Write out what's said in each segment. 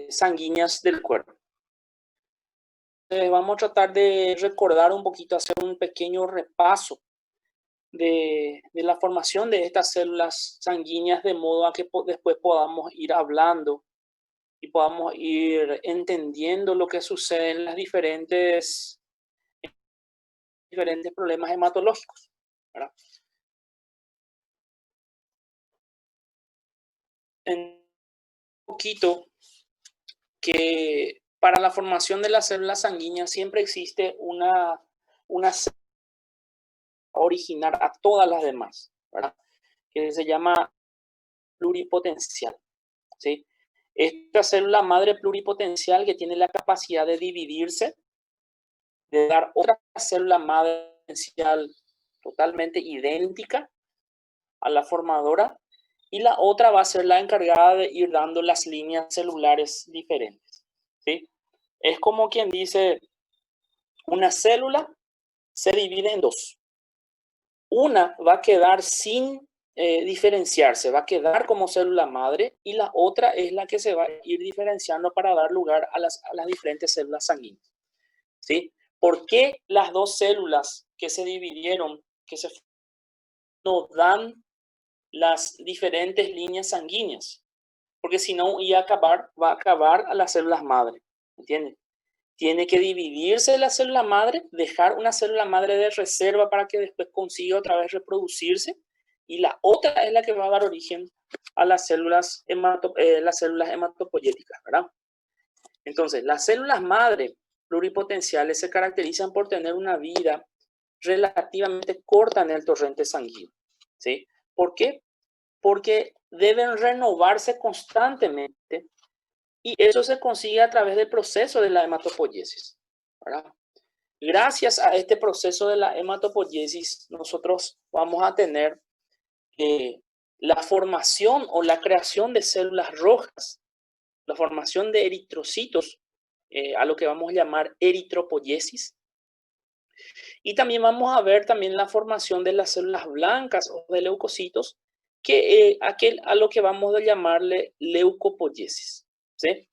sanguíneas del cuerpo. Vamos a tratar de recordar un poquito, hacer un pequeño repaso de la formación de estas células sanguíneas, de modo a que después podamos ir hablando y podamos ir entendiendo lo que sucede en las diferentes problemas hematológicos, ¿verdad? Un poquito que para la formación de las células sanguíneas siempre existe una célula original a todas las demás, ¿verdad? Que se llama pluripotencial, ¿sí? Esta célula madre pluripotencial que tiene la capacidad de dividirse, de dar otra célula madre potencial totalmente idéntica a la formadora, y la otra va a ser la encargada de ir dando las líneas celulares diferentes, ¿sí? Es como quien dice, una célula se divide en dos. Una va a quedar sin diferenciarse, va a quedar como célula madre, y la otra es la que se va a ir diferenciando para dar lugar a las diferentes células sanguíneas, ¿sí? ¿Por qué las dos células que se dividieron, no dan las diferentes líneas sanguíneas? Porque si no, va a acabar a las células madre, ¿entiendes? Tiene que dividirse la célula madre, dejar una célula madre de reserva para que después consiga otra vez reproducirse, y la otra es la que va a dar origen a las células hematopoyéticas, ¿verdad? Entonces, las células madre pluripotenciales se caracterizan por tener una vida relativamente corta en el torrente sanguíneo, ¿sí? ¿Por qué? Porque deben renovarse constantemente, y eso se consigue a través del proceso de la hematopoiesis, ¿verdad? Gracias a este proceso de la hematopoiesis, nosotros vamos a tener la formación o la creación de células rojas, la formación de eritrocitos, a lo que vamos a llamar eritropoiesis. Y también vamos a ver también la formación de las células blancas o de leucocitos, que a lo que vamos a llamarle leucopoiesis, ¿sí?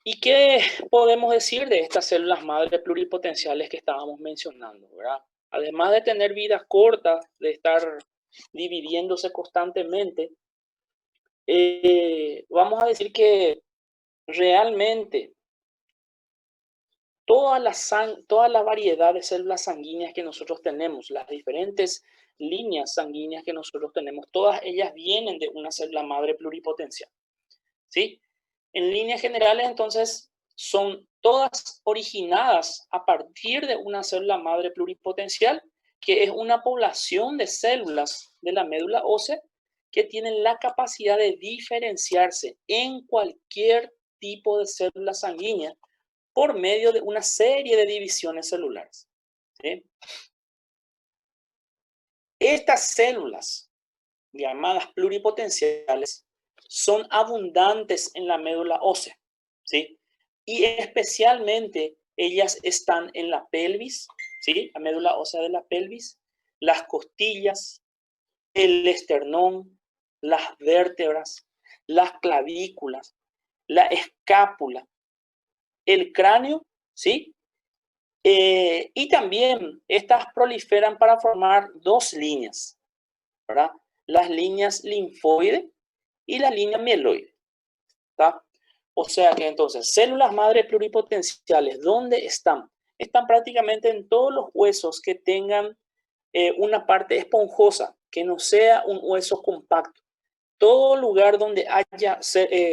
¿Y qué podemos decir de estas células madre pluripotenciales que estábamos mencionando, ¿verdad? Además de tener vidas cortas, de estar dividiéndose constantemente, vamos a decir que realmente toda la variedad de células sanguíneas que nosotros tenemos, las diferentes líneas sanguíneas que nosotros tenemos, todas ellas vienen de una célula madre pluripotencial, ¿sí? En líneas generales, entonces, son todas originadas a partir de una célula madre pluripotencial, que es una población de células de la médula ósea que tienen la capacidad de diferenciarse en cualquier tipo de célula sanguínea por medio de una serie de divisiones celulares, ¿sí? Estas células, llamadas pluripotenciales, son abundantes en la médula ósea, ¿sí? Y especialmente ellas están en la pelvis, ¿sí? La médula ósea de la pelvis, las costillas, el esternón, las vértebras, las clavículas, la escápula, el cráneo, ¿sí? Y también estas proliferan para formar dos líneas, ¿verdad? Las líneas linfoide y la línea mieloide, ¿tá? O sea que entonces, células madre pluripotenciales, ¿dónde están? Están prácticamente en todos los huesos que tengan una parte esponjosa, que no sea un hueso compacto. Todo lugar donde haya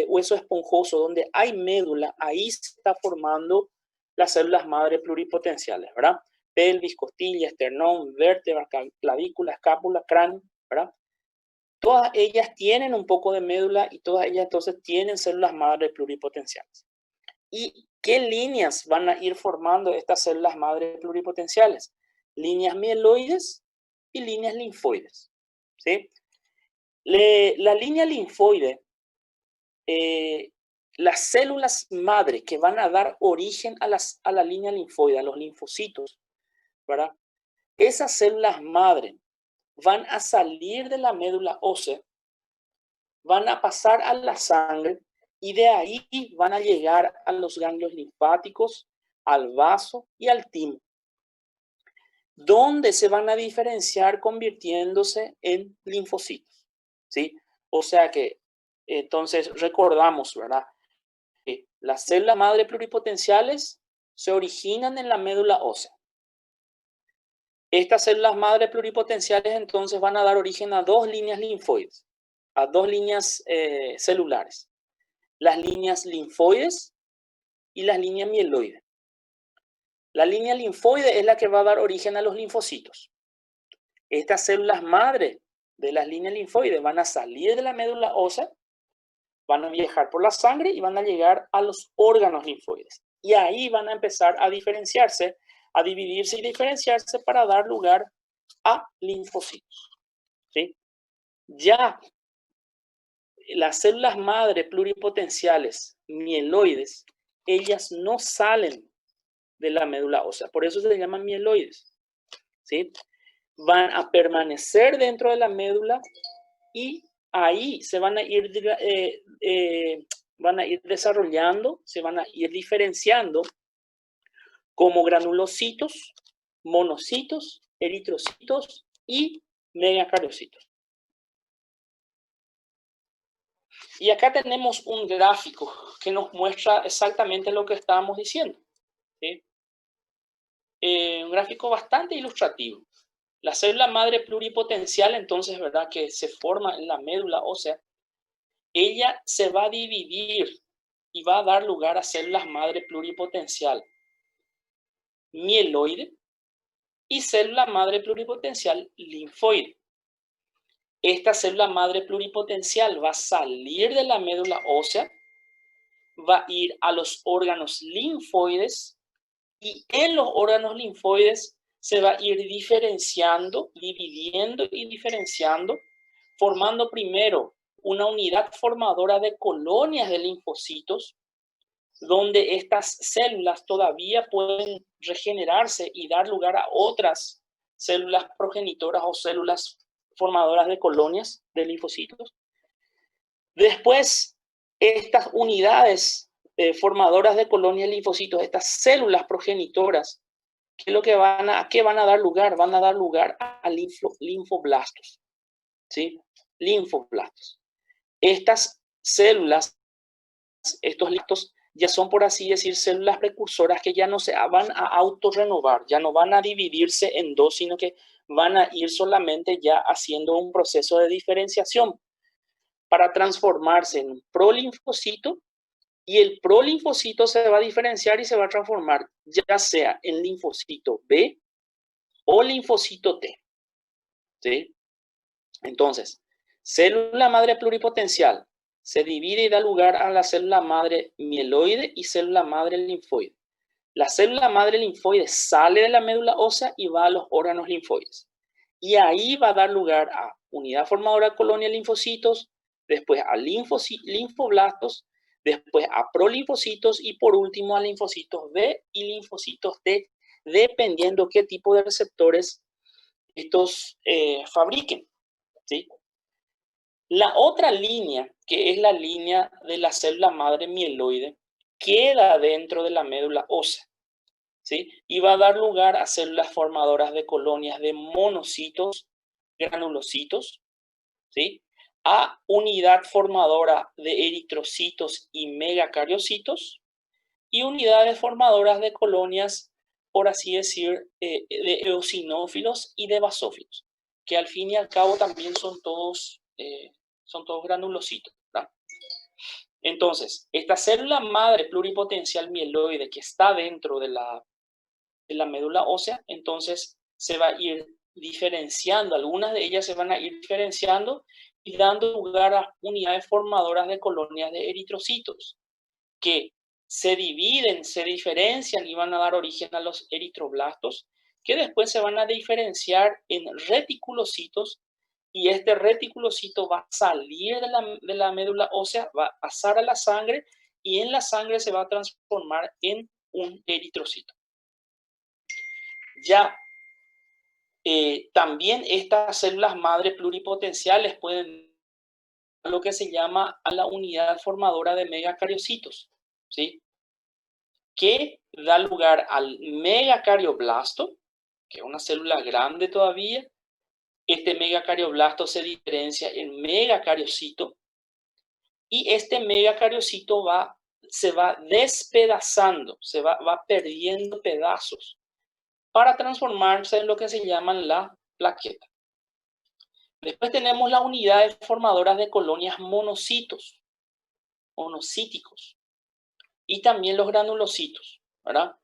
hueso esponjoso, donde hay médula, ahí se está formando las células madre pluripotenciales, ¿verdad? Pelvis, costilla, esternón, vértebra, clavícula, escápula, cráneo, ¿verdad? Todas ellas tienen un poco de médula, y todas ellas entonces tienen células madre pluripotenciales. ¿Y qué líneas van a ir formando estas células madre pluripotenciales? Líneas mieloides y líneas linfoides, ¿sí? La línea linfoide, las células madre que van a dar origen a la línea linfoide, a los linfocitos, ¿verdad? Esas células madre van a salir de la médula ósea van a pasar a la sangre y de ahí van a llegar a los ganglios linfáticos, al vaso y al timo, donde se van a diferenciar convirtiéndose en linfocitos, ¿sí? O sea que, entonces, recordamos, ¿verdad? Que las células madre pluripotenciales se originan en la médula ósea. Estas células madre pluripotenciales entonces van a dar origen a dos líneas linfoides, a dos líneas celulares, las líneas linfoides y las líneas mieloides. La línea linfoide es la que va a dar origen a los linfocitos. Estas células madre de las líneas linfoides van a salir de la médula ósea, van a viajar por la sangre y van a llegar a los órganos linfoides. Y ahí van a empezar a diferenciarse, a dividirse y diferenciarse para dar lugar a linfocitos, ¿sí? Ya las células madre pluripotenciales mieloides, ellas no salen de la médula ósea, por eso se llaman mieloides, ¿sí? Van a permanecer dentro de la médula y ahí se van a ir desarrollando, se van a ir diferenciando como granulocitos, monocitos, eritrocitos y megacariocitos. Y acá tenemos un gráfico que nos muestra exactamente lo que estábamos diciendo, ¿sí? Un gráfico bastante ilustrativo. La célula madre pluripotencial, entonces, ¿verdad? Que se forma en la médula ósea, ella se va a dividir y va a dar lugar a células madre pluripotencial mieloide y célula madre pluripotencial linfoide. Esta célula madre pluripotencial va a salir de la médula ósea, va a ir a los órganos linfoides y en los órganos linfoides se va a ir diferenciando, dividiendo y diferenciando, formando primero una unidad formadora de colonias de linfocitos, donde estas células todavía pueden regenerarse y dar lugar a otras células progenitoras o células formadoras de colonias de linfocitos. Después, estas unidades formadoras de colonias de linfocitos, estas células progenitoras, ¿qué es lo que ¿a qué van a dar lugar? Van a dar lugar a linfoblastos, ¿sí? Linfoblastos. Estas células, estos linfoblastos, ya son, por así decir, células precursoras que ya no se van a autorrenovar, ya no van a dividirse en dos, sino que van a ir solamente ya haciendo un proceso de diferenciación para transformarse en un prolinfocito, y el prolinfocito se va a diferenciar y se va a transformar ya sea en linfocito B o linfocito T, ¿sí? Entonces, célula madre pluripotencial se divide y da lugar a la célula madre mieloide y célula madre linfoide. La célula madre linfoide sale de la médula ósea y va a los órganos linfoides. Y ahí va a dar lugar a unidad formadora de colonia de linfocitos, después a linfoblastos, después a prolinfocitos y por último a linfocitos B y linfocitos T, dependiendo qué tipo de receptores estos fabriquen, ¿sí? La otra línea, que es la línea de la célula madre mieloide, queda dentro de la médula ósea, ¿sí? Y va a dar lugar a células formadoras de colonias de monocitos, granulocitos, ¿sí? A unidad formadora de eritrocitos y megacariocitos y unidades formadoras de colonias, por así decir, de eosinófilos y de basófilos, que al fin y al cabo también son todos granulocitos, ¿verdad? Entonces, esta célula madre pluripotencial mieloide que está dentro de la médula ósea, entonces se va a ir diferenciando, algunas de ellas se van a ir diferenciando y dando lugar a unidades formadoras de colonias de eritrocitos, que se dividen, se diferencian y van a dar origen a los eritroblastos, que después se van a diferenciar en reticulocitos, y este reticulocito va a salir de la médula ósea, va a pasar a la sangre, y en la sangre se va a transformar en un eritrocito. Ya también estas células madre pluripotenciales pueden a lo que se llama a la unidad formadora de megacariocitos, ¿sí? Que da lugar al megacardioblasto, que es una célula grande todavía. Este megacardioblasto se diferencia en megacariocito y este megacariocito se va despedazando, va perdiendo pedazos para transformarse en lo que se llaman la plaqueta. Después tenemos las unidades formadoras de colonias monocíticos, y también los granulocitos, ¿verdad?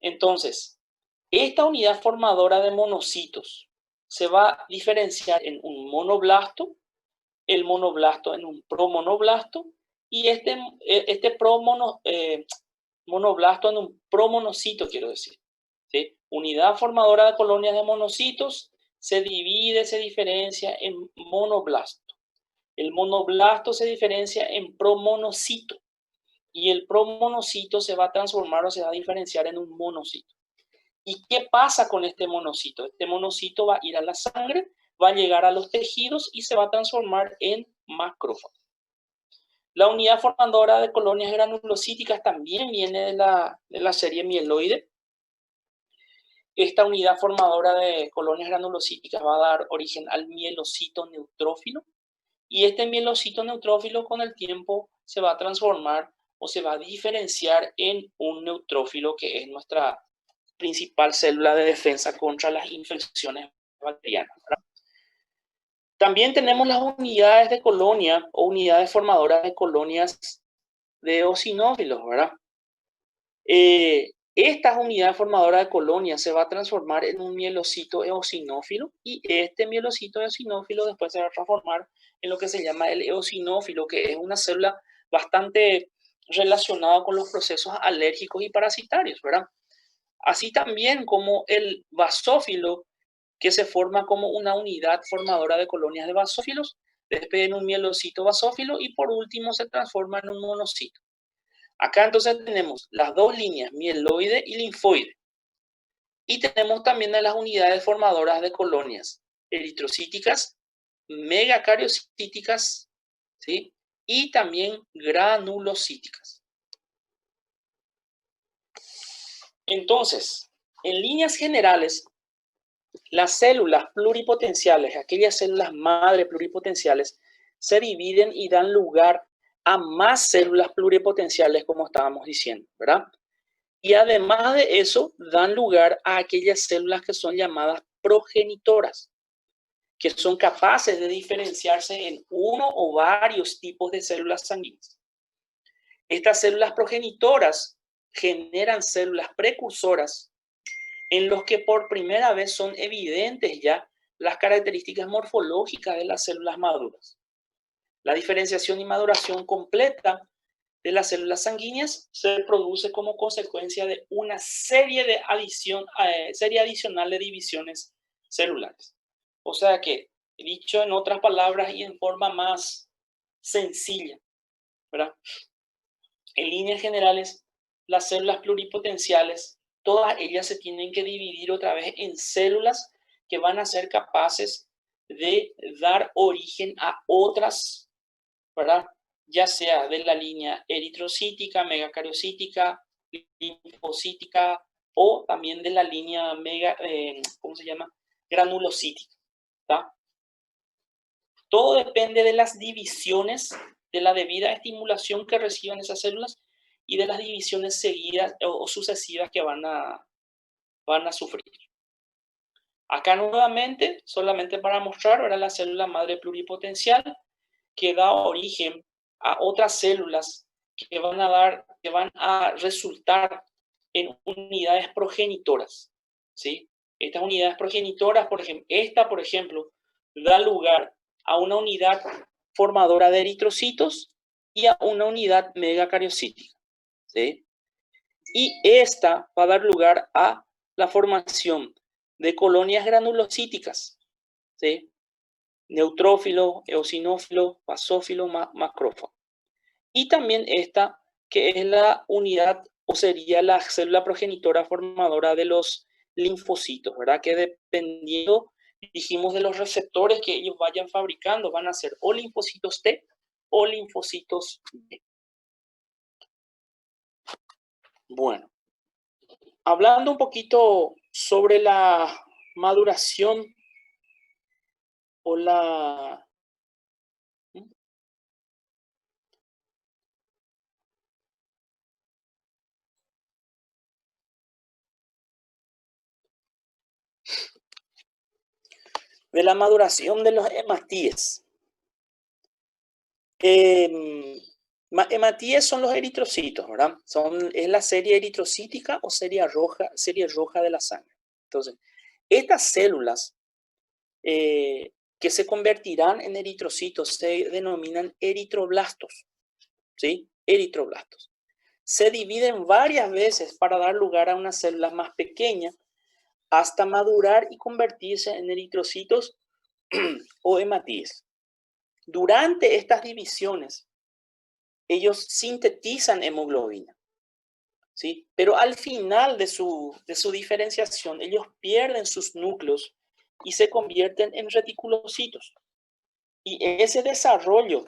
Entonces, esta unidad formadora de monocitos se va a diferenciar en un monoblasto, el monoblasto en un promonoblasto y este monoblasto en un promonocito, quiero decir. ¿Sí? Unidad formadora de colonias de monocitos se diferencia en monoblasto. El monoblasto se diferencia en promonocito y el promonocito se va a transformar o se va a diferenciar en un monocito. ¿Y qué pasa con este monocito? Este monocito va a ir a la sangre, va a llegar a los tejidos y se va a transformar en macrófago. La unidad formadora de colonias granulocíticas también viene de la serie mieloide. Esta unidad formadora de colonias granulocíticas va a dar origen al mielocito neutrófilo y este mielocito neutrófilo con el tiempo se va a transformar o se va a diferenciar en un neutrófilo, que es nuestra principal célula de defensa contra las infecciones bacterianas, ¿verdad? También tenemos las unidades de colonia o unidades formadoras de colonias de eosinófilos, ¿verdad? Estas unidades formadoras de colonias se va a transformar en un mielocito eosinófilo y este mielocito eosinófilo después se va a transformar en lo que se llama el eosinófilo, que es una célula bastante relacionada con los procesos alérgicos y parasitarios, ¿verdad? Así también como el basófilo, que se forma como una unidad formadora de colonias de basófilos, después en un mielocito basófilo y por último se transforma en un monocito. Acá entonces tenemos las dos líneas, mieloide y linfoide. Y tenemos también las unidades formadoras de colonias eritrocíticas, megacariocíticas, ¿sí? Y también granulocíticas. Entonces, en líneas generales, las células pluripotenciales, aquellas células madre pluripotenciales, se dividen y dan lugar a más células pluripotenciales, como estábamos diciendo, ¿verdad? Y además de eso, dan lugar a aquellas células que son llamadas progenitoras, que son capaces de diferenciarse en uno o varios tipos de células sanguíneas. Estas células progenitoras generan células precursoras en los que por primera vez son evidentes ya las características morfológicas de las células maduras. La diferenciación y maduración completa de las células sanguíneas se produce como consecuencia de una serie adicional de divisiones celulares. O sea que, dicho en otras palabras y en forma más sencilla, ¿verdad? En líneas generales, las células pluripotenciales, todas ellas se tienen que dividir otra vez en células que van a ser capaces de dar origen a otras, ¿verdad? Ya sea de la línea eritrocítica, megacariocítica, linfocítica o también de la línea ¿cómo se llama? Granulocítica, ¿tá? Todo depende de las divisiones, de la debida estimulación que reciban esas células y de las divisiones seguidas o sucesivas que van a sufrir. Acá nuevamente, solamente para mostrar, ahora la célula madre pluripotencial que da origen a otras células que van a resultar en unidades progenitoras, ¿sí? Estas unidades progenitoras, por ejemplo, da lugar a una unidad formadora de eritrocitos y a una unidad megacariocítica, ¿sí? Y esta va a dar lugar a la formación de colonias granulocíticas, ¿sí? Neutrófilo, eosinófilo, basófilo, macrófago. Y también esta, que es la unidad o sería la célula progenitora formadora de los linfocitos, ¿verdad? Que dependiendo Dijimos de los receptores que ellos vayan fabricando, van a ser o linfocitos T o linfocitos B. Bueno, hablando un poquito sobre la maduración o la... de la maduración de los hematíes. Hematíes son los eritrocitos, ¿verdad? Es la serie eritrocítica o serie roja de la sangre. Entonces, estas células que se convertirán en eritrocitos se denominan eritroblastos, ¿sí? Eritroblastos. Se dividen varias veces para dar lugar a una célula más pequeña hasta madurar y convertirse en eritrocitos o hematíes. Durante estas divisiones, ellos sintetizan hemoglobina, ¿sí? Pero al final de su diferenciación, ellos pierden sus núcleos y se convierten en reticulocitos. Y ese desarrollo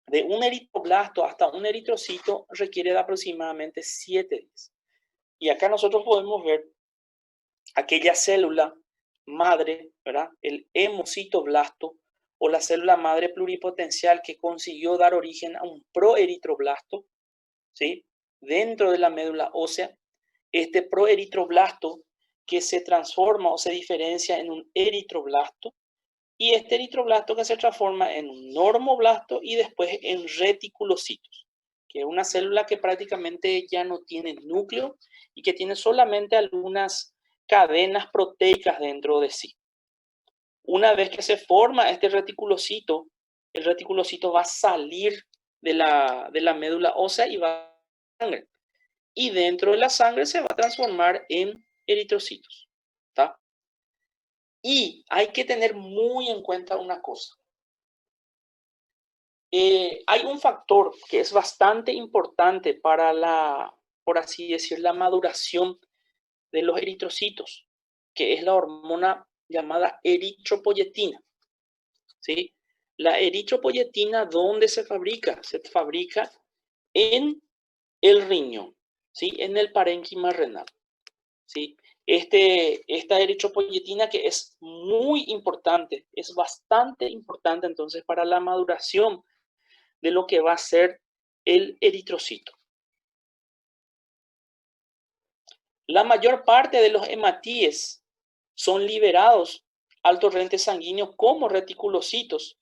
de un eritroblasto hasta un eritrocito requiere de aproximadamente 7 días. Y acá nosotros podemos ver aquella célula madre, ¿verdad? El hemocitoblasto o la célula madre pluripotencial que consiguió dar origen a un proeritroblasto, ¿sí? Dentro de la médula ósea, este proeritroblasto que se transforma o se diferencia en un eritroblasto y este eritroblasto que se transforma en un normoblasto y después en reticulocitos, que es una célula que prácticamente ya no tiene núcleo y que tiene solamente algunas cadenas proteicas dentro de sí. Una vez que se forma este reticulocito, el reticulocito va a salir de la médula ósea y va a sangre. Y dentro de la sangre se va a transformar en eritrocitos. ¿Está? Y hay que tener muy en cuenta una cosa. Hay un factor que es bastante importante para la, por así decir, la maduración de los eritrocitos, que es la hormona llamada eritropoyetina, ¿sí? La eritropoyetina, ¿dónde se fabrica? Se fabrica en el riñón, ¿sí? En el parénquima renal, ¿sí? Esta eritropoyetina que es muy importante, es bastante importante entonces para la maduración de lo que va a ser el eritrocito. La mayor parte de los hematíes son liberados al torrente sanguíneo como reticulocitos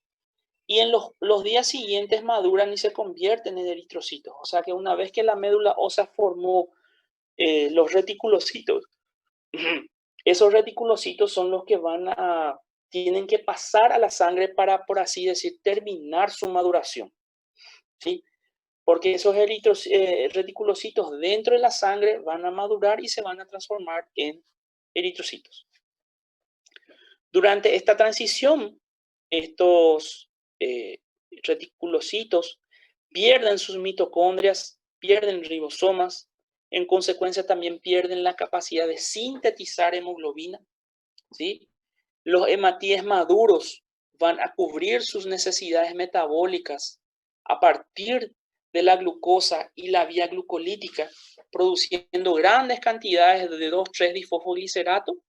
y en los días siguientes maduran y se convierten en eritrocitos. O sea que una vez que la médula ósea formó los reticulocitos, esos reticulocitos son los que tienen que pasar a la sangre para, por así decir, terminar su maduración, ¿sí? Porque esos reticulocitos dentro de la sangre van a madurar y se van a transformar en eritrocitos. Durante esta transición, estos reticulocitos pierden sus mitocondrias, pierden ribosomas, en consecuencia también pierden la capacidad de sintetizar hemoglobina, ¿sí? Los hematíes maduros van a cubrir sus necesidades metabólicas a partir de la glucosa y la vía glucolítica, produciendo grandes cantidades de 2,3-difosfoglicerato,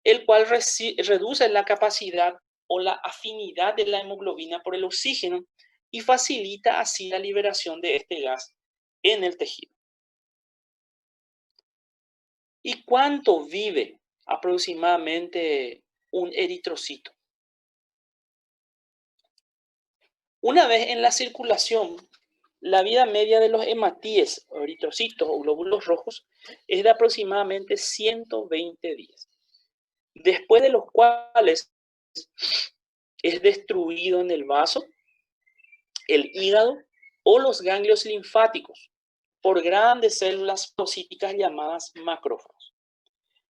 el cual reduce la capacidad o la afinidad de la hemoglobina por el oxígeno y facilita así la liberación de este gas en el tejido. ¿Y cuánto vive aproximadamente un eritrocito? Una vez en la circulación, la vida media de los hematíes, o eritrocitos o glóbulos rojos, es de aproximadamente 120 días, después de los cuales es destruido en el vaso, el hígado o los ganglios linfáticos por grandes células pocíticas llamadas macrófagos.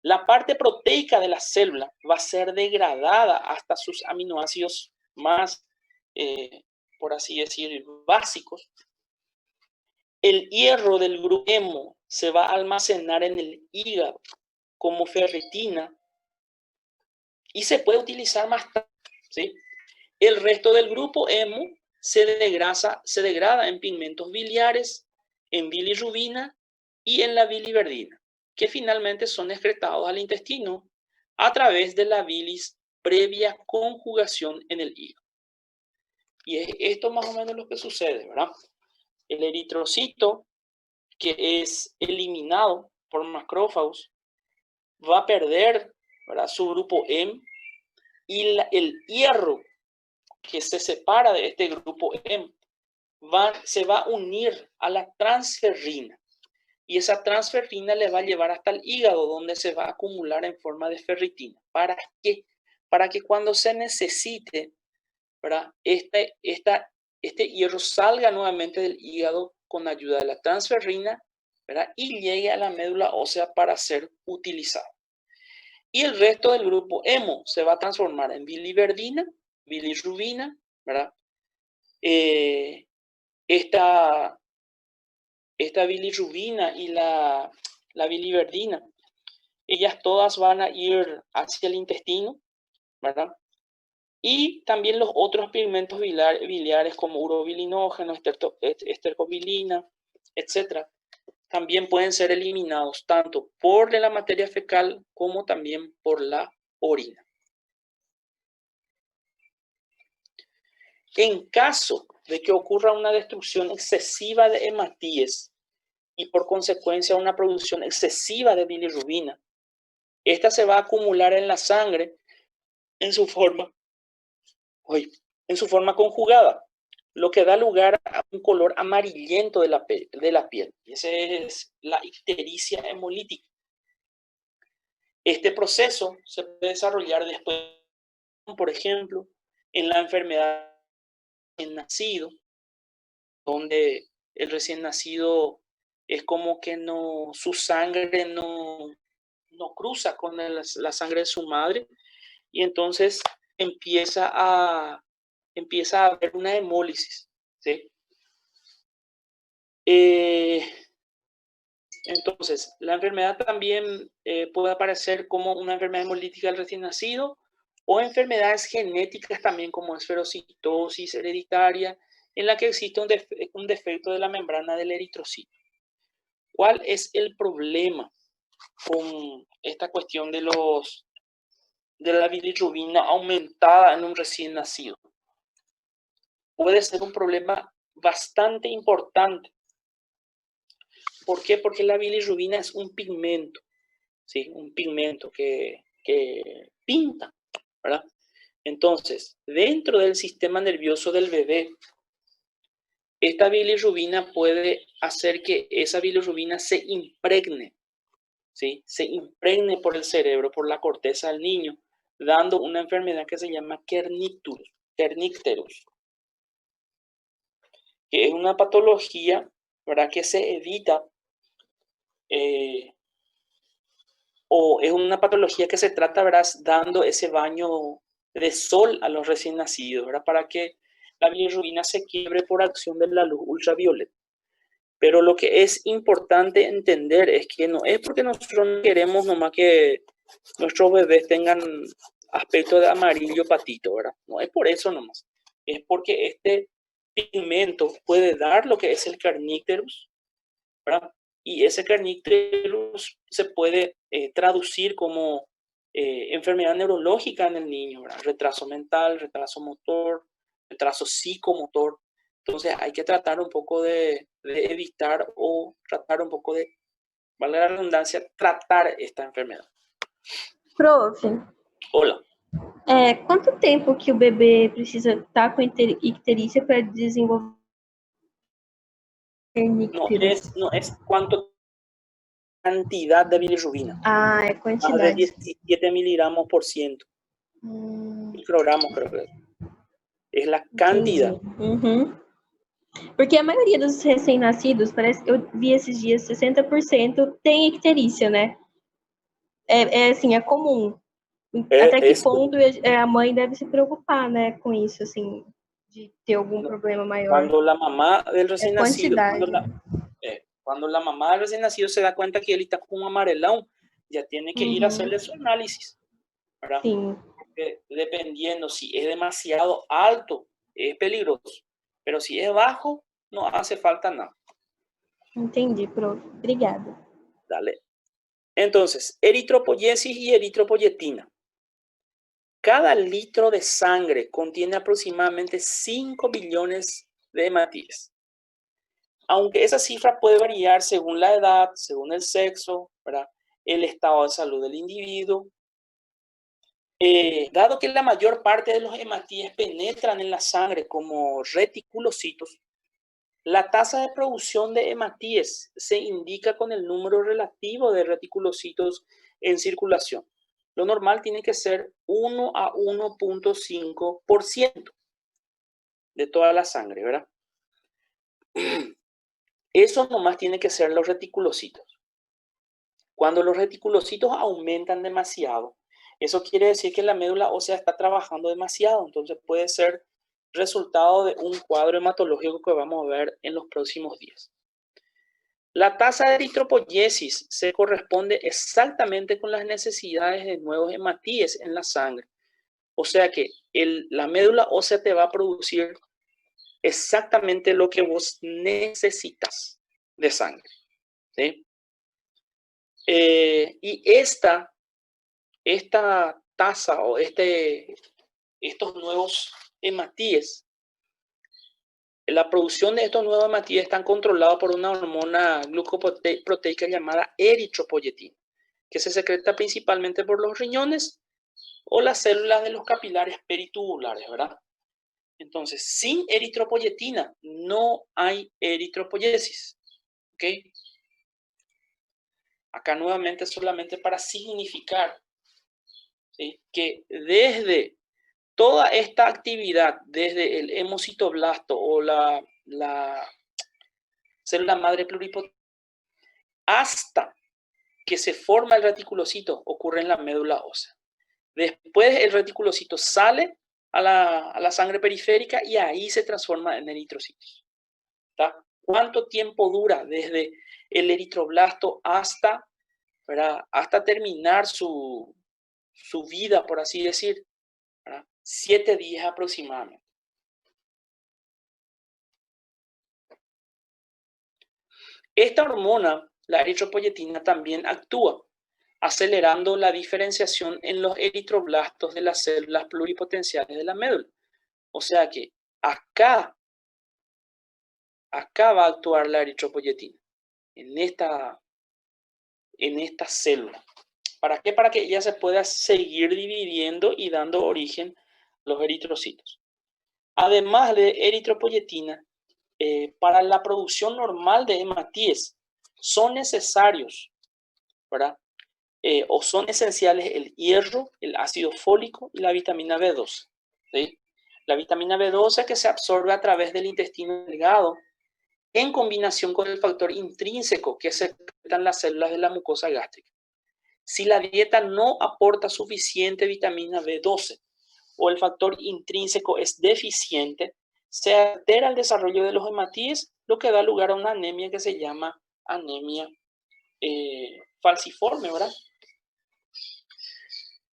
La parte proteica de la célula va a ser degradada hasta sus aminoácidos más, por así decir, básicos. El hierro del grupo hemo se va a almacenar en el hígado como ferritina y se puede utilizar más tarde, ¿sí? El resto del grupo hemo se degrada en pigmentos biliares, en bilirrubina y en la biliverdina, que finalmente son excretados al intestino a través de la bilis previa conjugación en el hígado. Y es esto más o menos lo que sucede, ¿verdad? El eritrocito, que es eliminado por macrófagos, va a perder, ¿verdad?, su grupo M, y el hierro que se separa de este grupo M se va a unir a la transferrina. Y esa transferrina le va a llevar hasta el hígado, donde se va a acumular en forma de ferritina. ¿Para qué? Para que cuando se necesite, ¿verdad?, este hierro salga nuevamente del hígado con ayuda de la transferrina, ¿verdad?, y llegue a la médula ósea para ser utilizado. Y el resto del grupo hemo se va a transformar en biliverdina, bilirrubina, ¿verdad? Esta bilirrubina y la biliverdina, ellas todas van a ir hacia el intestino, ¿verdad? Y también los otros pigmentos biliares como urobilinógeno, estercobilina, etc., también pueden ser eliminados tanto por la materia fecal como también por la orina. En caso de que ocurra una destrucción excesiva de hematíes y por consecuencia una producción excesiva de bilirrubina, esta se va a acumular en la sangre en su forma conjugada, lo que da lugar a un color amarillento de la piel. Y esa es la ictericia hemolítica. Este proceso se puede desarrollar después, por ejemplo, en la enfermedad del recién nacido, donde el recién nacido es como que su sangre no cruza con la sangre de su madre, y entonces empieza a haber una hemólisis, ¿sí? Entonces, la enfermedad también puede aparecer como una enfermedad hemolítica del recién nacido, o enfermedades genéticas también como esferocitosis hereditaria, en la que existe un defecto de la membrana del eritrocito. ¿Cuál es el problema con esta cuestión de la bilirrubina aumentada en un recién nacido? Puede ser un problema bastante importante. ¿Por qué? Porque la bilirrubina es un pigmento, ¿sí? Un pigmento que pinta, ¿verdad? Entonces, dentro del sistema nervioso del bebé, esta bilirrubina puede hacer que esa bilirrubina se impregne, ¿sí? Se impregne por el cerebro, por la corteza del niño, dando una enfermedad que se llama kernicterus, que es una patología, ¿verdad?, que se evita, o es una patología que se trata, ¿verdad?, dando ese baño de sol a los recién nacidos, ¿verdad?, para que la bilirrubina se quiebre por acción de la luz ultravioleta. Pero lo que es importante entender es que no es porque nosotros no queremos nomás que nuestros bebés tengan aspecto de amarillo patito, ¿verdad? No es por eso nomás. Es porque este pigmento puede dar lo que es el kernicterus, ¿verdad? Y ese kernicterus se puede traducir como enfermedad neurológica en el niño, ¿verdad? Retraso mental, retraso motor, retraso psicomotor. Entonces hay que tratar un poco de evitar, o tratar un poco de, valga la redundancia, tratar esta enfermedad. Prof. Hola. Quanto tempo que o bebê precisa estar com icterícia para desenvolver kernicterus? No es cuánto cantidad de bilirrubina. Ah, é quantidade. Más de 17 miligramos por ciento. Microgramos, creo que es la cantidad. Uhum. Porque a maioria dos recém-nascidos, parece que eu vi esses dias, 60% tem icterícia, né? Assim, é comum. Até que ponto a mãe deve se preocupar, né, com isso, assim, de ter algum problema maior? Cuando la mamá del recién nacido, cuando la mamá del recién nacido se da cuenta que él está con un amarelón, ya tiene que ir a hacerle su análisis, ¿verdad? Sim. dependiendo si es demasiado alto, es peligroso. Pero si es bajo, no hace falta nada. Entendi, prof. Obrigada. Dale. Entonces, eritropoyesis y eritropoyetina. Cada litro de sangre contiene aproximadamente 5 billones de hematíes. Aunque esa cifra puede variar según la edad, según el sexo, ¿verdad?, el estado de salud del individuo. Dado que la mayor parte de los hematíes penetran en la sangre como reticulocitos, la tasa de producción de hematíes se indica con el número relativo de reticulocitos en circulación. Lo normal tiene que ser 1 a 1.5% de toda la sangre, ¿verdad? Eso nomás tiene que ser los reticulocitos. Cuando los reticulocitos aumentan demasiado, eso quiere decir que la médula ósea está trabajando demasiado, entonces puede ser resultado de un cuadro hematológico que vamos a ver en los próximos días. La tasa de eritropoyesis se corresponde exactamente con las necesidades de nuevos hematíes en la sangre. O sea que la médula ósea te va a producir exactamente lo que vos necesitas de sangre, ¿sí? Y esta tasa o estos nuevos hematíes, la producción de estos nuevos hematíes están controlados por una hormona glucoproteica llamada eritropoyetina, que se secreta principalmente por los riñones o las células de los capilares peritubulares, ¿verdad? Entonces, sin eritropoyetina no hay eritropoyesis, ¿ok? Acá nuevamente solamente para significar, ¿sí?, que desde toda esta actividad, desde el hemocitoblasto o la célula madre pluripotente, hasta que se forma el reticulocito, ocurre en la médula ósea. Después el reticulocito sale a la sangre periférica y ahí se transforma en eritrocitos. ¿Está? ¿Cuánto tiempo dura desde el eritroblasto hasta terminar su vida, por así decir? 7 días aproximadamente. Esta hormona, la eritropoyetina, también actúa acelerando la diferenciación en los eritroblastos de las células pluripotenciales de la médula. O sea que acá va a actuar la eritropoyetina, en esta célula. ¿Para qué? Para que ella se pueda seguir dividiendo y dando origen a los eritrocitos. Además de eritropoyetina, para la producción normal de hematíes son necesarios, ¿verdad?, o son esenciales el hierro, el ácido fólico y la vitamina B12. ¿Sí? La vitamina B12 que se absorbe a través del intestino delgado en combinación con el factor intrínseco que secretan las células de la mucosa gástrica. Si la dieta no aporta suficiente vitamina B12 o el factor intrínseco es deficiente, se altera el desarrollo de los hematíes, lo que da lugar a una anemia que se llama anemia falciforme, ¿verdad?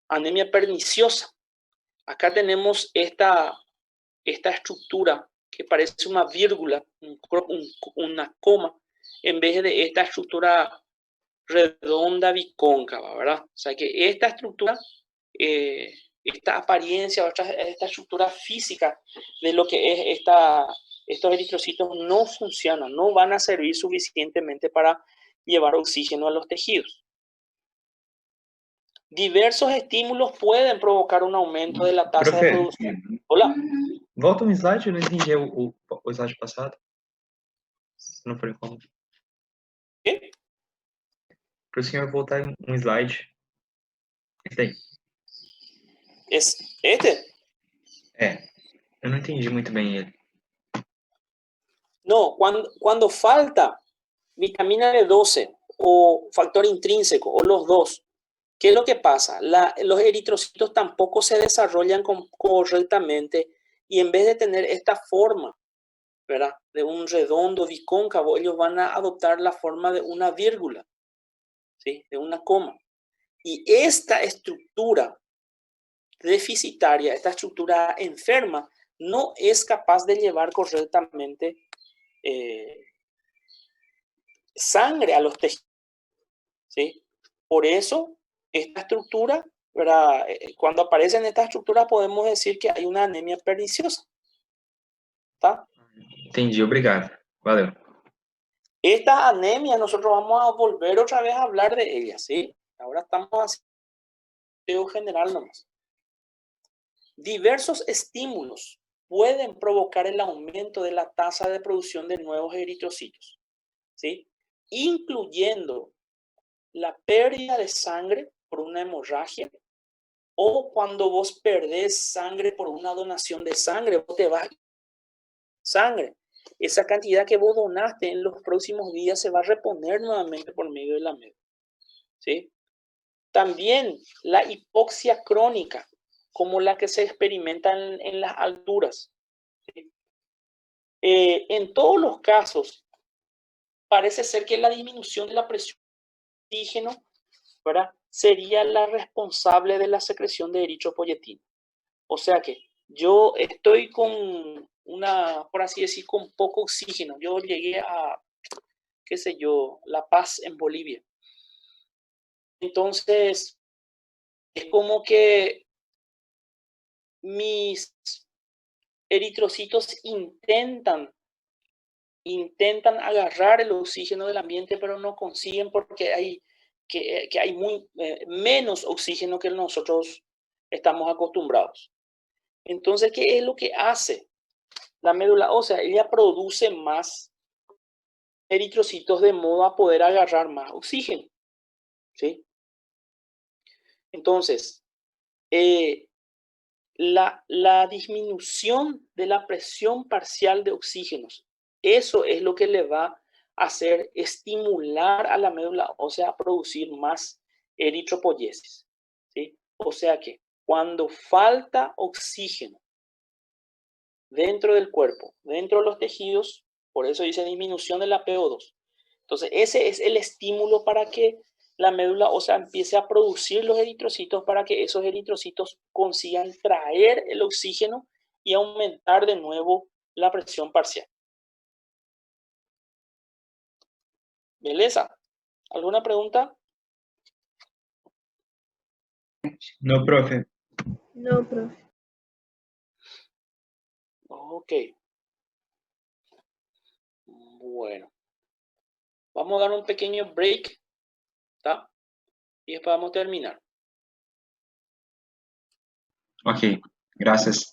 Anemia perniciosa. Acá tenemos esta estructura que parece una vírgula, una coma, en vez de esta estructura redonda bicóncava, ¿verdad? O sea que esta estructura, esta apariencia, esta estructura física de lo que es estos eritrocitos no funcionan, no van a servir suficientemente para llevar oxígeno a los tejidos. Diversos estímulos pueden provocar un aumento de la tasa de producción. Hola. Volta um slide, eu não entendi o slide passado. Se não for incômodo. ¿Qué? Para o senhor voltar um slide. Esse daí. ¿Es este? Eu não entendi muito bem ele. No, cuando falta vitamina B12 o factor intrínseco o los dos, ¿qué es lo que pasa? Los eritrocitos tampoco se desarrollan correctamente y en vez de tener esta forma, ¿verdad?, de un redondo bicóncavo, ellos van a adoptar la forma de una vírgula, ¿sí?, de una coma. Y esta estructura deficitaria, esta estructura enferma, no es capaz de llevar correctamente sangre a los tejidos, ¿sí? Por eso, esta estructura, ¿verdad? Cuando aparecen estas estructuras podemos decir que hay una anemia perniciosa. ¿Tá? Entendi, obrigado. Valeu. Esta anemia nosotros vamos a volver otra vez a hablar de ella, ¿sí? Ahora estamos haciendo general nomás. Diversos estímulos pueden provocar el aumento de la tasa de producción de nuevos eritrocitos, ¿sí? Incluyendo la pérdida de sangre por una hemorragia o cuando vos perdés sangre por una donación de sangre, vos te vas sangre. Esa cantidad que vos donaste en los próximos días se va a reponer nuevamente por medio de la médula, ¿sí? También la hipoxia crónica, como la que se experimenta en las alturas, ¿sí? En todos los casos, parece ser que la disminución de la presión de oxígeno, ¿verdad?, sería la responsable de la secreción de eritropoyetina. O sea que yo estoy con por así decir, con poco oxígeno. Yo llegué a, qué sé yo, La Paz en Bolivia. Entonces, es como que mis eritrocitos intentan agarrar el oxígeno del ambiente, pero no consiguen porque hay menos oxígeno que nosotros estamos acostumbrados. Entonces, ¿qué es lo que hace la médula ósea? Ella produce más eritrocitos de modo a poder agarrar más oxígeno, ¿sí? Entonces, la disminución de la presión parcial de oxígenos, eso es lo que le va a hacer estimular a la médula ósea a producir más eritropoyesis, ¿sí? O sea que cuando falta oxígeno dentro del cuerpo, dentro de los tejidos, por eso dice disminución de la PO2. Entonces, ese es el estímulo para que la médula ósea empiece a producir los eritrocitos para que esos eritrocitos consigan traer el oxígeno y aumentar de nuevo la presión parcial. ¿Beleza? ¿Alguna pregunta? No, profe. No, profe. Ok. Bueno. Vamos a dar un pequeño break, ¿tá? Y después vamos a terminar. Ok, gracias.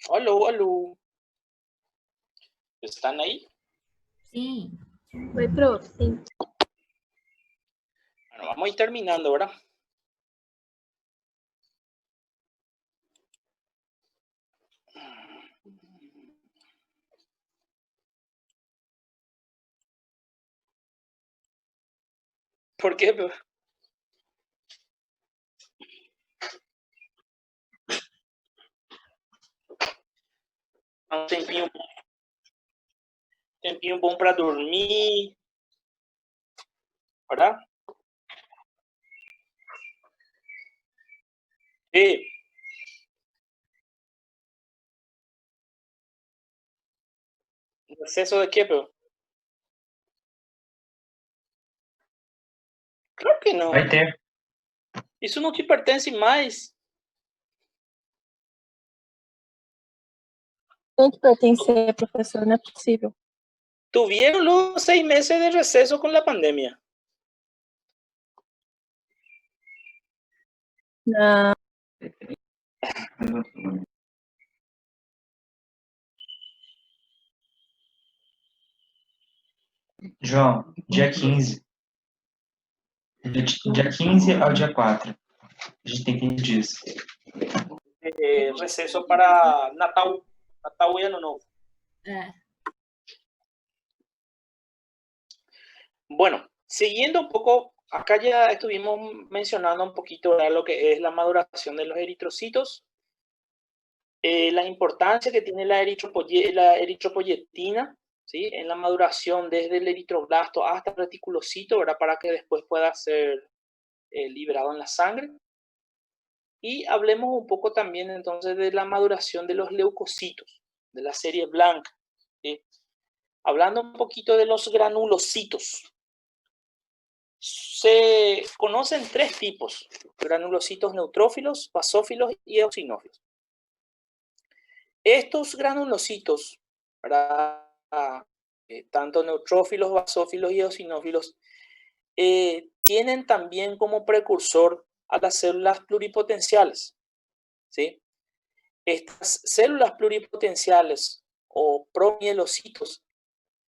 Aló, aló. ¿Están ahí? Sí. Oi, prof, sim. Bueno, vamos a ir terminando, ¿verdad? ¿Por qué? Um tempinho bom para dormir, ¿verdad? Sí. ¿Exceso de qué, pero? Claro que não. Vai ter. Isso não te pertence mais. Tem que pertencer, professor, não é possível. Tuvieron los 6 meses de receso con la pandemia. Não. João, dia 15. Dia 15 ao dia 4. A gente tem 15 dias. Receso para Natal. Natal y Ano Novo. Bueno, siguiendo un poco, acá ya estuvimos mencionando un poquito de lo que es la maduración de los eritrocitos, la importancia que tiene la eritropoyetina, ¿sí? En la maduración desde el eritroblasto hasta el reticulocito, ¿verdad? Para que después pueda ser liberado en la sangre. Y hablemos un poco también entonces de la maduración de los leucocitos, de la serie blanca, ¿sí? Hablando un poquito de los granulocitos. Se conocen 3 tipos: granulocitos neutrófilos, basófilos y eosinófilos. Estos granulocitos, tanto neutrófilos, basófilos y eosinófilos, tienen también como precursor a las células pluripotenciales, ¿sí? Estas células pluripotenciales o promielocitos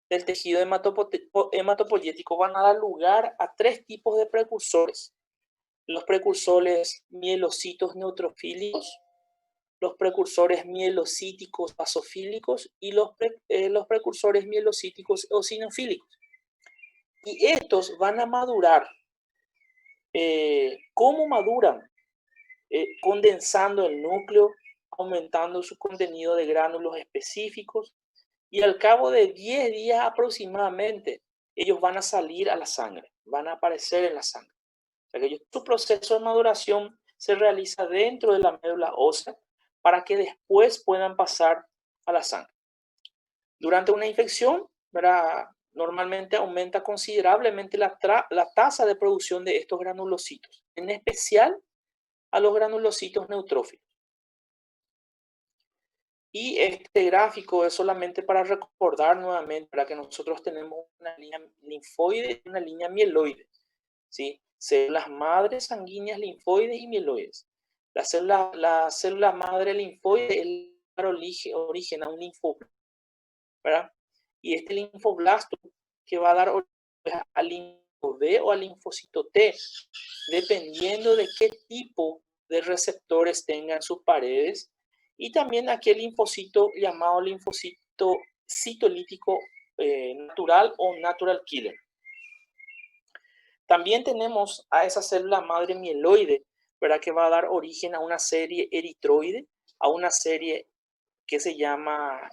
del tejido hematopoyético van a dar lugar a 3 tipos de precursores: los precursores mielocitos neutrofílicos, los precursores mielocíticos basofílicos y los precursores mielocíticos eosinofílicos. Y estos van a madurar. ¿Cómo maduran? Condensando el núcleo, aumentando su contenido de gránulos específicos, y al cabo de 10 días aproximadamente, ellos van a salir a la sangre, van a aparecer en la sangre. O sea que su proceso de maduración se realiza dentro de la médula ósea para que después puedan pasar a la sangre. Durante una infección, ¿verdad? Normalmente aumenta considerablemente la tasa de producción de estos granulocitos, en especial a los granulocitos neutrófilos. Y este gráfico es solamente para recordar nuevamente para que nosotros tenemos una línea linfoide y una línea mieloide, ¿sí? Células madres sanguíneas linfoides y mieloides. La célula madre linfoide es el origen a un linfoblasto, ¿verdad? Y este linfoblasto que va a dar origen al linfo B o al linfocito T, dependiendo de qué tipo de receptores tengan sus paredes, y también aquel linfocito llamado linfocito citolítico natural o natural killer. También tenemos a esa célula madre mieloide, ¿verdad? Que va a dar origen a una serie eritroide, a una serie que se llama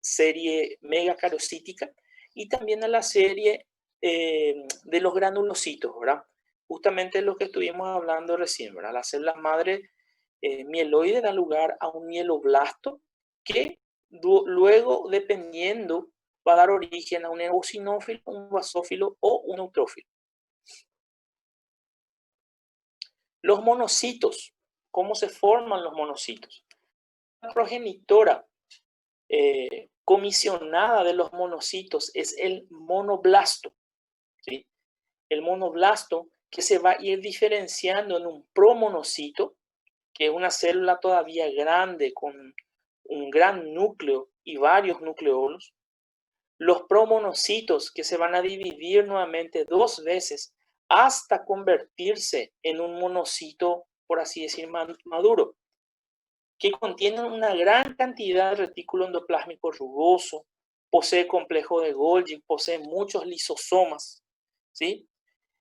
serie megacarocítica, y también a la serie de los granulocitos, ¿verdad? Justamente lo que estuvimos hablando recién, ¿verdad? Las células madre mieloide dan lugar a un mieloblasto que luego, dependiendo, va a dar origen a un eosinófilo, un basófilo o un neutrófilo. Los monocitos. ¿Cómo se forman los monocitos? La progenitora comisionada de los monocitos es el monoblasto, ¿sí? El monoblasto que se va a ir diferenciando en un promonocito, que es una célula todavía grande con un gran núcleo y varios nucleolos. Los promonocitos, que se van a dividir nuevamente 2 veces hasta convertirse en un monocito, por así decir, maduro, que contienen una gran cantidad de retículo endoplásmico rugoso, posee complejo de Golgi, posee muchos lisosomas, ¿sí?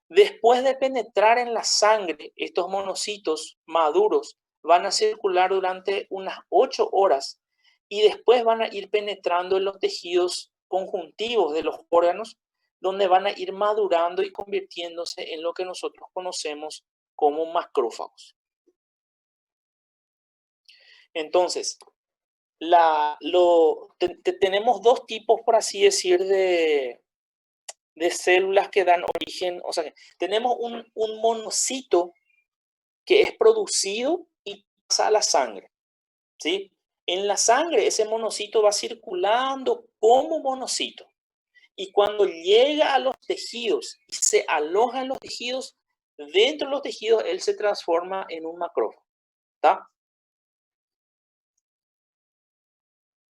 Después de penetrar en la sangre, estos monocitos maduros van a circular durante unas 8 horas y después van a ir penetrando en los tejidos conjuntivos de los órganos, donde van a ir madurando y convirtiéndose en lo que nosotros conocemos como macrófagos. Entonces, tenemos 2 tipos, por así decir, de células que dan origen, o sea, tenemos un monocito que es producido y pasa a la sangre, ¿sí? En la sangre ese monocito va circulando como monocito y cuando llega a los tejidos y se aloja en los tejidos, dentro de los tejidos él se transforma en un macrófago, ¿está?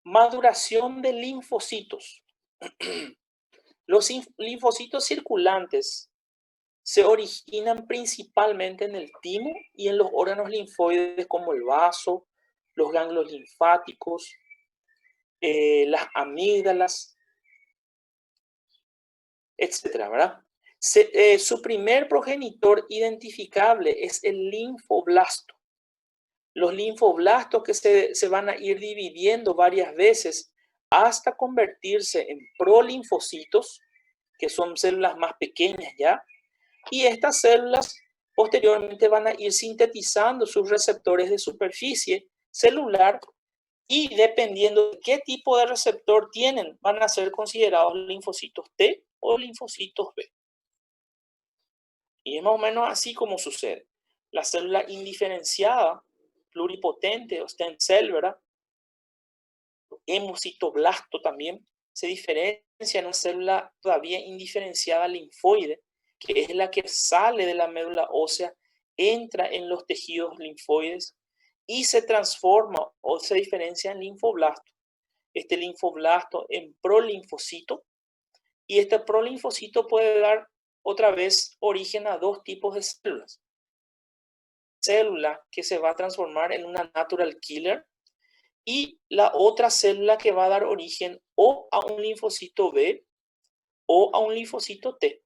Maduración de linfocitos. Los linfocitos circulantes se originan principalmente en el timo y en los órganos linfoides como el vaso, los ganglios linfáticos, las amígdalas, etcétera, ¿verdad? Su primer progenitor identificable es el linfoblasto. Los linfoblastos que se van a ir dividiendo varias veces hasta convertirse en prolinfocitos, que son células más pequeñas ya, y estas células posteriormente van a ir sintetizando sus receptores de superficie celular y dependiendo de qué tipo de receptor tienen, van a ser considerados linfocitos T o linfocitos B. Y es más o menos así como sucede. La célula indiferenciada, pluripotente o stem cell, ¿verdad? Hemocitoblasto también se diferencia en una célula todavía indiferenciada linfoide, que es la que sale de la médula ósea, entra en los tejidos linfoides y se transforma o se diferencia en linfoblasto. Este linfoblasto en prolinfocito, y este prolinfocito puede dar otra vez origen a 2 tipos de células. Célula que se va a transformar en una natural killer y la otra célula que va a dar origen o a un linfocito B o a un linfocito T,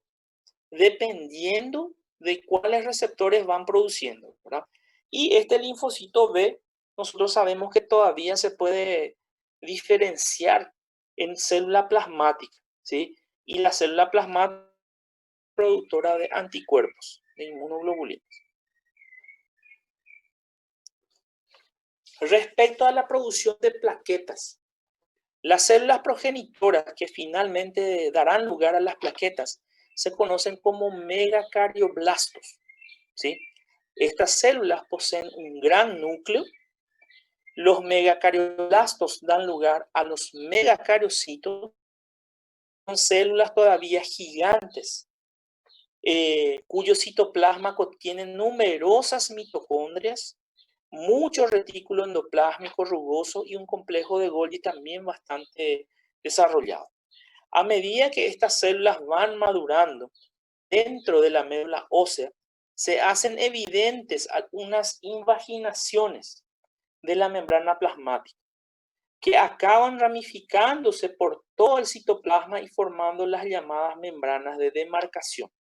dependiendo de cuáles receptores van produciendo, ¿verdad? Y este linfocito B, nosotros sabemos que todavía se puede diferenciar en célula plasmática, ¿sí? Y la célula plasmática es productora de anticuerpos, de inmunoglobulinas. Respecto a la producción de plaquetas, las células progenitoras que finalmente darán lugar a las plaquetas se conocen como megacarioblastos, ¿sí? Estas células poseen un gran núcleo. Los megacarioblastos dan lugar a los megacariocitos, son células todavía gigantes, cuyo citoplasma contiene numerosas mitocondrias, mucho retículo endoplásmico rugoso y un complejo de Golgi también bastante desarrollado. A medida que estas células van madurando dentro de la médula ósea, se hacen evidentes algunas invaginaciones de la membrana plasmática que acaban ramificándose por todo el citoplasma y formando las llamadas membranas de demarcación.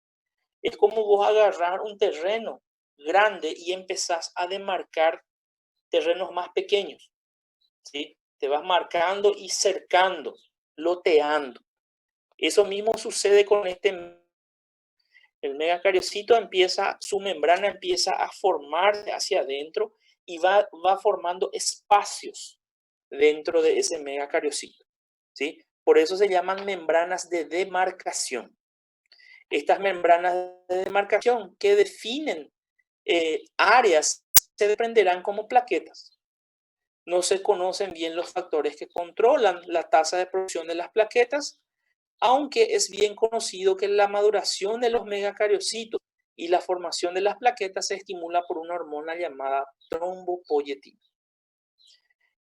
Es como vos agarrar un terreno grande y empezás a demarcar terrenos más pequeños, ¿sí? Te vas marcando y cercando, loteando. Eso mismo sucede con el megacariocito su membrana empieza a formarse hacia adentro y va formando espacios dentro de ese megacariocito, ¿sí? Por eso se llaman membranas de demarcación. Estas membranas de demarcación que definen áreas se desprenderán como plaquetas. No se conocen bien los factores que controlan la tasa de producción de las plaquetas, aunque es bien conocido que la maduración de los megacariocitos y la formación de las plaquetas se estimula por una hormona llamada trombopoyetina.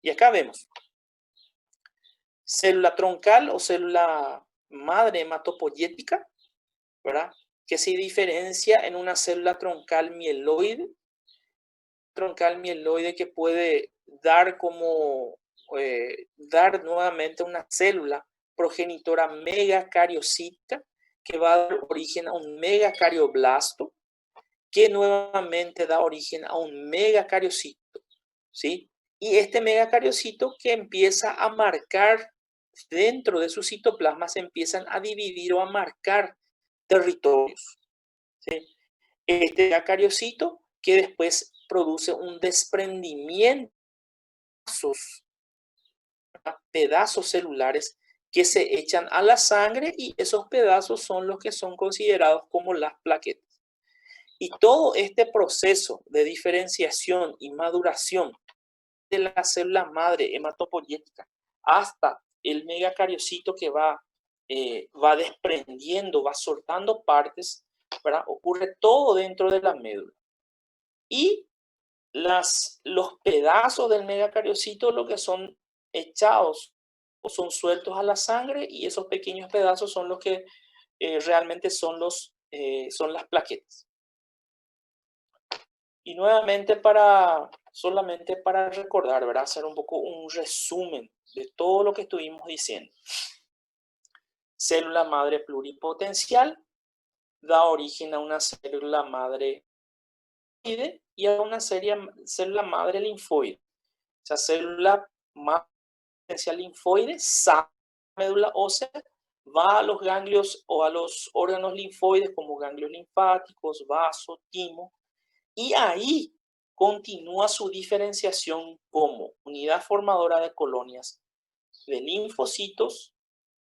Y acá vemos célula troncal o célula madre hematopoyética, ¿verdad? Que se diferencia en una célula troncal mieloide que puede dar dar nuevamente una célula progenitora megacariocítica que va a dar origen a un megacardioblasto que nuevamente da origen a un megacariocito, ¿sí? Y este megacariocito que empieza a marcar dentro de su citoplasma, se empiezan a dividir o a marcar territorios, ¿sí? Este megacariocito que después produce un desprendimiento de pedazos celulares que se echan a la sangre y esos pedazos son los que son considerados como las plaquetas. Y todo este proceso de diferenciación y maduración de la célula madre hematopoyética hasta el megacariocito que va desprendiendo, va soltando partes, ¿verdad? Ocurre todo dentro de la médula. Y los pedazos del megacariocito lo que son echados o son sueltos a la sangre y esos pequeños pedazos son los que realmente son las plaquetas. Y nuevamente solamente para recordar, ¿verdad? Hacer un poco un resumen de todo lo que estuvimos diciendo. Célula madre pluripotencial da origen a una célula madre y a una célula madre linfoide. Esa célula madre potencial linfoide sale de la médula ósea, va a los ganglios o a los órganos linfoides como ganglios linfáticos, vaso, timo, y ahí continúa su diferenciación como unidad formadora de colonias de linfocitos,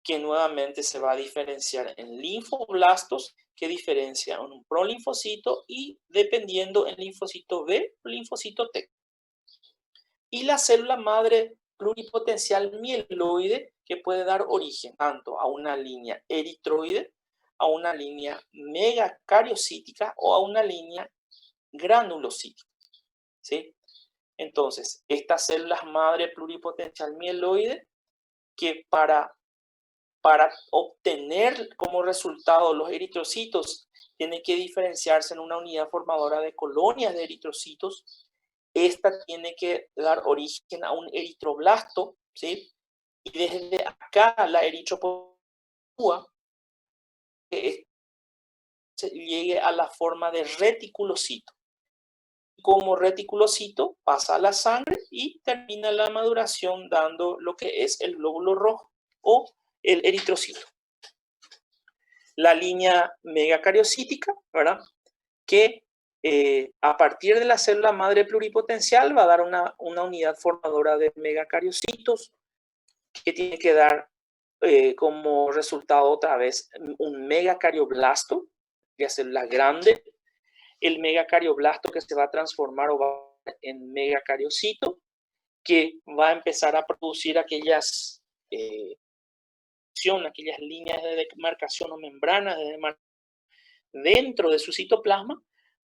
que nuevamente se va a diferenciar en linfoblastos, que diferencia en un prolinfocito y dependiendo en linfocito B o linfocito T. Y la célula madre pluripotencial mieloide, que puede dar origen tanto a una línea eritroide, a una línea megacariocítica o a una línea granulocítica, ¿sí? Entonces, estas células madre pluripotencial mieloide, que para obtener como resultado los eritrocitos, tiene que diferenciarse en una unidad formadora de colonias de eritrocitos. Esta tiene que dar origen a un eritroblasto, ¿sí? Y desde acá la eritropoyetina que llegue a la forma de reticulocito. Como reticulocito pasa a la sangre y termina la maduración dando lo que es el glóbulo rojo o el eritrocito. La línea megacariocítica, ¿verdad? Que a partir de la célula madre pluripotencial va a dar una unidad formadora de megacariocitos que tiene que dar como resultado otra vez un megacardioblasto, la célula grande, el megacardioblasto que se va a transformar en megacariocito, que va a empezar a producir aquellas líneas de demarcación o membranas de demarcación dentro de su citoplasma,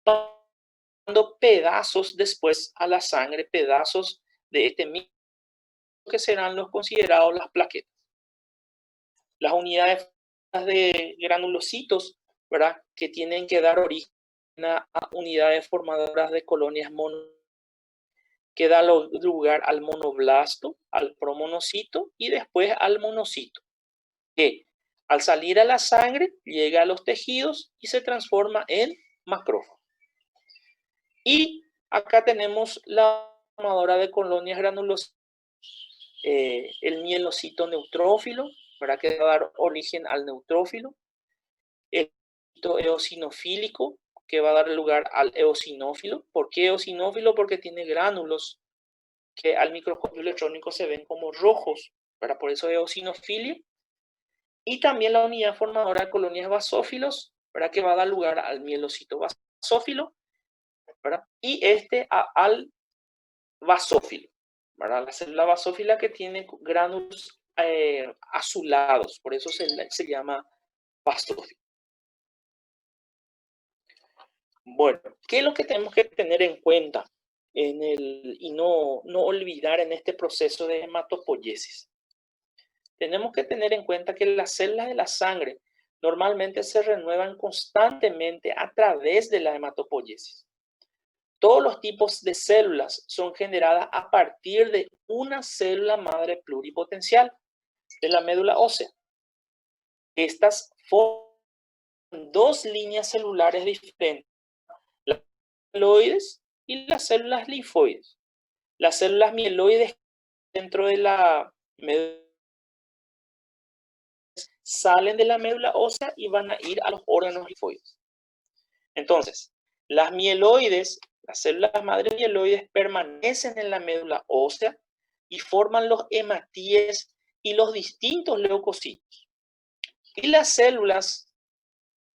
dando pedazos después a la sangre, pedazos de este mismo que serán los considerados las plaquetas. Las unidades de granulocitos, ¿verdad? Que tienen que dar origen a unidades formadoras de colonias que da lugar al monoblasto, al promonocito y después al monocito, que al salir a la sangre llega a los tejidos y se transforma en macrófago. Y acá tenemos la formadora de colonias granulosas, el mielocito neutrófilo, para que va a dar origen al neutrófilo, el eosinofílico, que va a dar lugar al eosinófilo. ¿Por qué eosinófilo? Porque tiene gránulos que al microscopio electrónico se ven como rojos, ¿verdad? Por eso eosinofilia. Y también la unidad formadora de colonias basófilos, ¿verdad? Que va a dar lugar al mielocito basófilo, ¿verdad? Y al basófilo, ¿verdad? La célula basófila que tiene gránulos azulados, por eso se llama basófilo. Bueno, ¿qué es lo que tenemos que tener en cuenta y no olvidar en este proceso de hematopoiesis? Tenemos que tener en cuenta que las células de la sangre normalmente se renuevan constantemente a través de la hematopoiesis. Todos los tipos de células son generadas a partir de una célula madre pluripotencial de la médula ósea. Estas forman dos líneas celulares diferentes, las mieloides y las células linfoides. Las células mieloides dentro de la médula salen de la médula ósea y van a ir a los órganos linfoides. Entonces, las mieloides, las células madre mieloides permanecen en la médula ósea y forman los hematíes y los distintos leucocitos. Y las células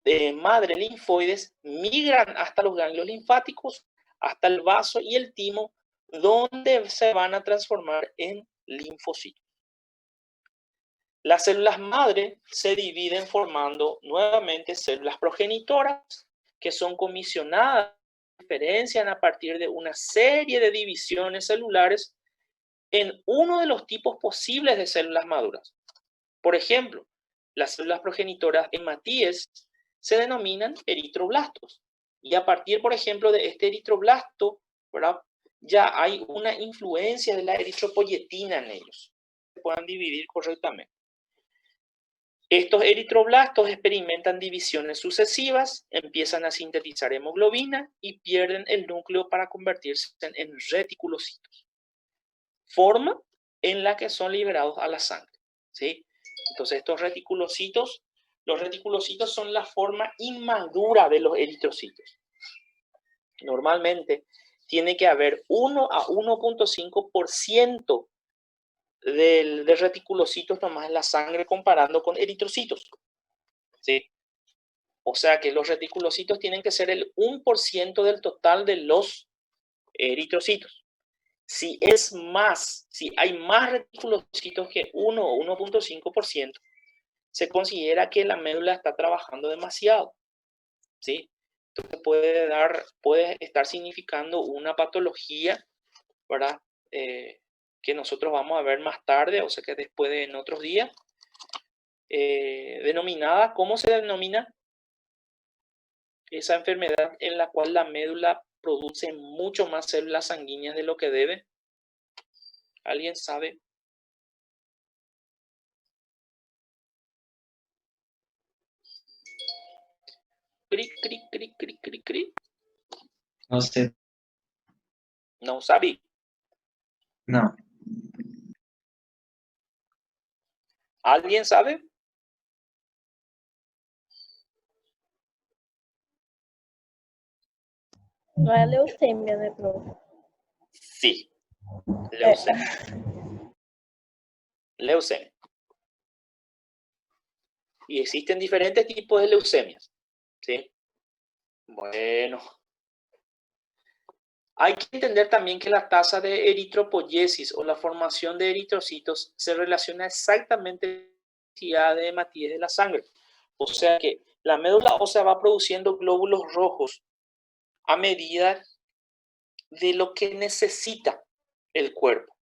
de madre linfoides migran hasta los ganglios linfáticos, hasta el vaso y el timo, donde se van a transformar en linfocitos. Las células madre se dividen formando nuevamente células progenitoras que son comisionadas, diferencian a partir de una serie de divisiones celulares en uno de los tipos posibles de células maduras. Por ejemplo, las células progenitoras hematíes se denominan eritroblastos. Y a partir, por ejemplo, de este eritroblasto, ¿verdad?, ya hay una influencia de la eritropoyetina en ellos, que puedan dividir correctamente. Estos eritroblastos experimentan divisiones sucesivas, empiezan a sintetizar hemoglobina y pierden el núcleo para convertirse en reticulocitos. Forma en la que son liberados a la sangre, ¿sí? Entonces estos reticulocitos, los reticulocitos son la forma inmadura de los eritrocitos. Normalmente tiene que haber 1 a 1.5% de reticulocitos nomás en la sangre comparando con eritrocitos, ¿sí? O sea que los reticulocitos tienen que ser el 1% del total de los eritrocitos. Si es más, si hay más reticulocitos que 1 o 1.5%, se considera que la médula está trabajando demasiado, ¿sí? Entonces puede estar significando una patología, ¿verdad?, que nosotros vamos a ver más tarde, o sea que después en otros días, denominada, ¿cómo se denomina? Esa enfermedad en la cual la médula produce mucho más células sanguíneas de lo que debe. ¿Alguien sabe? Cri, cri, cri, cri, cri, cri. No sé. No sabe. No. ¿Alguien sabe? Não é leucemia, né, prof? Sí. Leucemia. Leucemia. Y existen diferentes tipos de leucemias, ¿sí? Bueno. Hay que entender también que la tasa de eritropoiesis o la formación de eritrocitos se relaciona exactamente con la cantidad de hematíes de la sangre. O sea que la médula ósea va produciendo glóbulos rojos a medida de lo que necesita el cuerpo.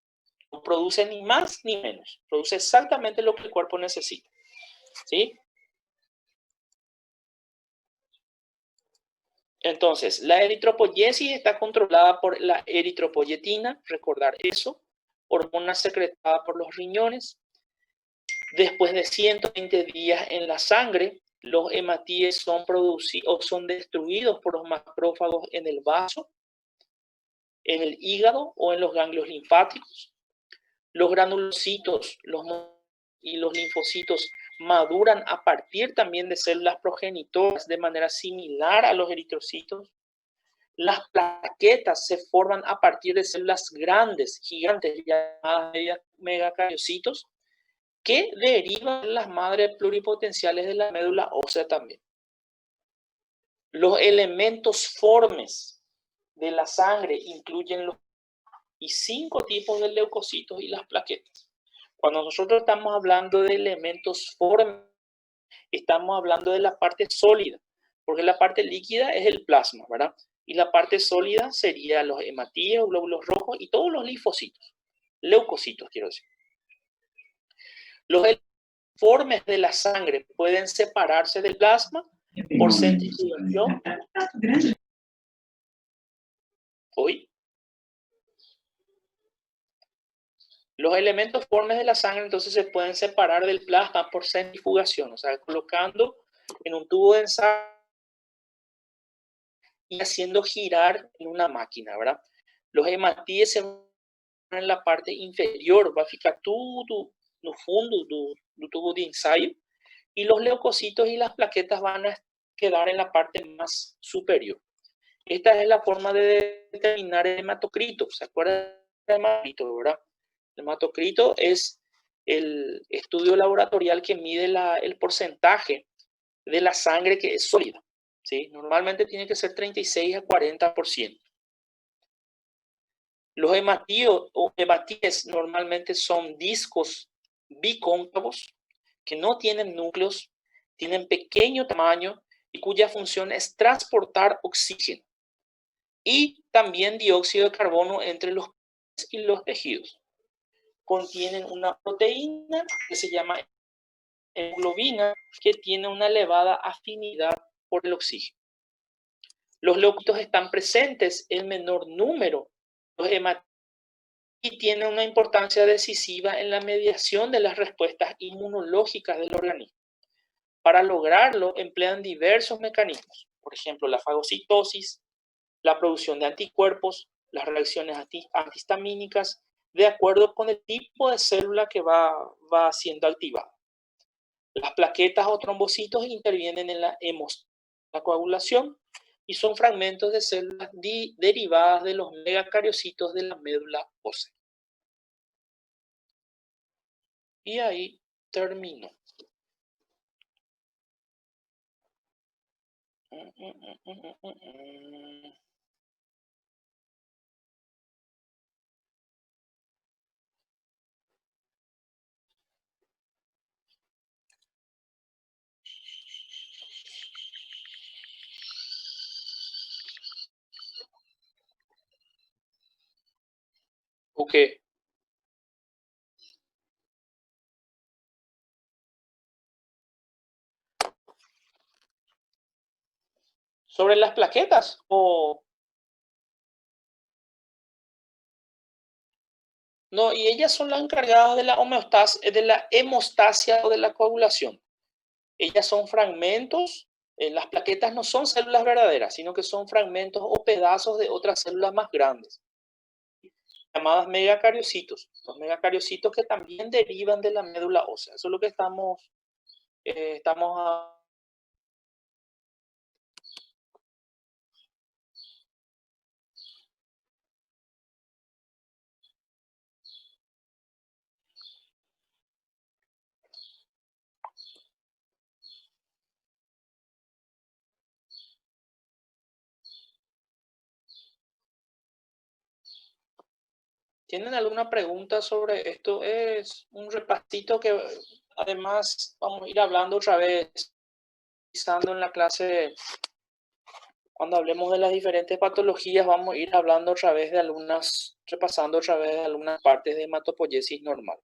No produce ni más ni menos. Produce exactamente lo que el cuerpo necesita, ¿sí? Entonces, la eritropoiesis está controlada por la eritropoyetina, recordar eso, hormona secretada por los riñones. Después de 120 días en la sangre, los hematíes son producidos o son destruidos por los macrófagos en el vaso, en el hígado o en los ganglios linfáticos. Los granulocitos y los linfocitos maduran a partir también de células progenitoras de manera similar a los eritrocitos. Las plaquetas se forman a partir de células grandes, gigantes, llamadas megacariocitos, que derivan de las madres pluripotenciales de la médula ósea también. Los elementos formes de la sangre incluyen los 5 tipos de leucocitos y las plaquetas. Cuando nosotros estamos hablando de elementos formes, estamos hablando de la parte sólida, porque la parte líquida es el plasma, ¿verdad? Y la parte sólida sería los hematíes, glóbulos rojos y todos los linfocitos, leucocitos, quiero decir. Los informes de la sangre pueden separarse del plasma por centrifugación. Hoy. Los elementos formes de la sangre entonces se pueden separar del plasma por centrifugación, o sea, colocando en un tubo de ensayo y haciendo girar en una máquina, ¿verdad? Los hematíes se van en la parte inferior, va a ficar tudo no fundo do tubo de ensayo, y los leucocitos y las plaquetas van a quedar en la parte más superior. Esta es la forma de determinar el hematocrito. ¿Se acuerdan del hematocrito, verdad? El hematocrito es el estudio laboratorial que mide el porcentaje de la sangre que es sólida, ¿sí? Normalmente tiene que ser 36 a 40%. Los hematíes normalmente son discos bicóncavos que no tienen núcleos, tienen pequeño tamaño y cuya función es transportar oxígeno y también dióxido de carbono entre los y los tejidos. Contienen una proteína que se llama hemoglobina, que tiene una elevada afinidad por el oxígeno. Los leucocitos están presentes en menor número. Los hematíes y tienen una importancia decisiva en la mediación de las respuestas inmunológicas del organismo. Para lograrlo, emplean diversos mecanismos, por ejemplo, la fagocitosis, la producción de anticuerpos, las reacciones antihistamínicas, de acuerdo con el tipo de célula que va siendo activada. Las plaquetas o trombocitos intervienen en la coagulación y son fragmentos de células derivadas de los megacariocitos de la médula ósea. Y ahí termino. Ok. Sobre las plaquetas o... No, y ellas son las encargadas de la homeostasis, de la hemostasia o de la coagulación. Ellas son fragmentos, las plaquetas no son células verdaderas, sino que son fragmentos o pedazos de otras células más grandes, llamadas megacariocitos. Los megacariocitos que también derivan de la médula ósea. Eso es lo que estamos ¿Tienen alguna pregunta sobre esto? Es un repasito que además vamos a ir hablando otra vez, pisando en la clase, cuando hablemos de las diferentes patologías, vamos a ir hablando otra vez de algunas, repasando otra vez de algunas partes de hematopoiesis normal.